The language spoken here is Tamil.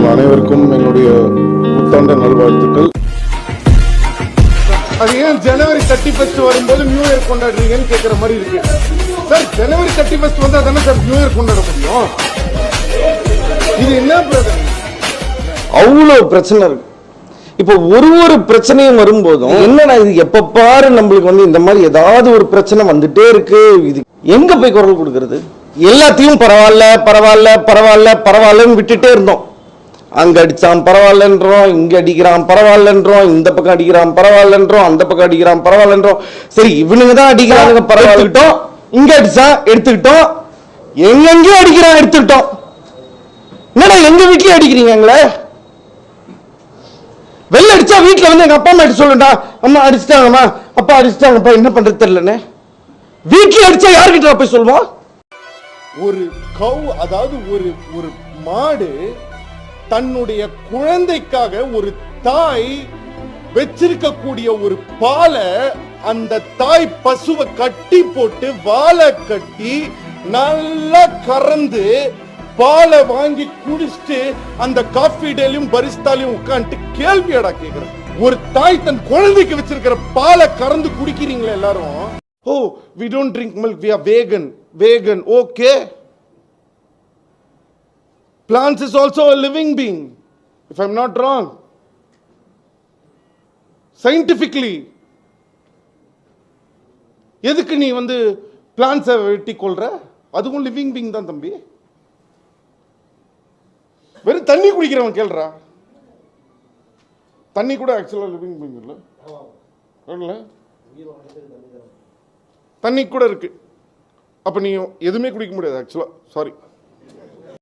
உங்கள் அனைவருக்கும் என்னுடைய புத்தாண்டு நல்வாழ்த்துக்கள். அது ஏன் ஜனவரி 31 வரும்போது நியூ இயர் கொண்டாடுறீங்கன்னு கேட்கிற மாதிரி இருக்கு சார். ஜனவரி 31 வந்தா தானே சார் நியூ இயர் கொண்டாட முடியும். இது என்ன பிரச்சனை? அவ்வளவு பிரச்சனை இருக்கு. இப்போ ஒரு பிரச்சனையும் வரும்போதும் என்னன்னா இது எப்ப பாரு நம்மளுக்கு இந்த மாதிரி ஏதாவது ஒரு பிரச்சனை வந்துட்டே இருக்கு. இது எங்க போய் குரல் கொடுக்கறது? எல்லாத்தையும் பரவாயில்ல பரவாயில்ல பரவாயில்ல பரவாயில்லன்னு விட்டுட்டே இருந்தோம். அங்க அடிச்சான் பரவாயில்லன்றோம், இங்க அடிக்கிறான் பரவாயில்லன்றோம், இந்த பக்கம் அடிக்கிறான் பரவாயில்லன்றோம், அந்த பக்கம் அடிக்கிறான் பரவாயில்லன்றோம். சரி இவனுங்க தான் அடிக்கிறானுங்க பரவாயில்லிட்டோம், இங்க அடிச்சா எடுத்துக்கிட்டோம், எங்கெங்கேயும் அடிக்கிறான் எடுத்துக்கிட்டோம். என்னடா எங்க வீட்லயே அடிக்கிறீங்க எங்களை? வெளில அடிச்சா வீட்டுல எங்க அப்பா அம்மா அடிச்சு சொல்லுடா, அம்மா அடிச்சுட்டாங்கம்மா, அப்பா அடிச்சுட்டாங்கப்பா, என்ன பண்றது தெரியலன்னு. வீட்டுல அடிச்சா யாருக்கிட்ட போய் சொல்லுவோம்? ஒரு கவு, அதாவது ஒரு மாடு தன்னுடைய குழந்தைக்காக ஒரு தாய் வச்சிருக்கக்கூடிய ஒரு பாலை அந்த தாய் பசுவை கட்டி போட்டு வாழை கட்டி நல்லா கறந்து பாலை வாங்கி குடிச்சிட்டு அந்த காஃபி டேலையும் பரிஸ்தாலையும் உட்காந்துட்டு கேள்வியடா கேக்குறேன். ஒரு தாய் தன் குழந்தைக்கு வச்சிருக்கிற பாலை கறந்து குடிக்கிறீங்களா எல்லாரும்? ஓ, we don't drink milk, we are vegan, okay. Plants is also a living being, if I'm not wrong. Scientifically, எதுக்கு நீ பிளான்ட்ஸை வெட்டி கொள்ற? அதுவும் லிவிங் பீயிங் தான் தம்பி. வெறும் தண்ணி குடிக்கிறவன் கேள்றா, தண்ணி கூட ஆக்சுவலா லிவிங் பீயிங் இல்ல, தண்ணி கூட இருக்கு. அப்ப நீ எதுவுமே குடிக்க முடியாது ஆக்சுவலா. சாரி.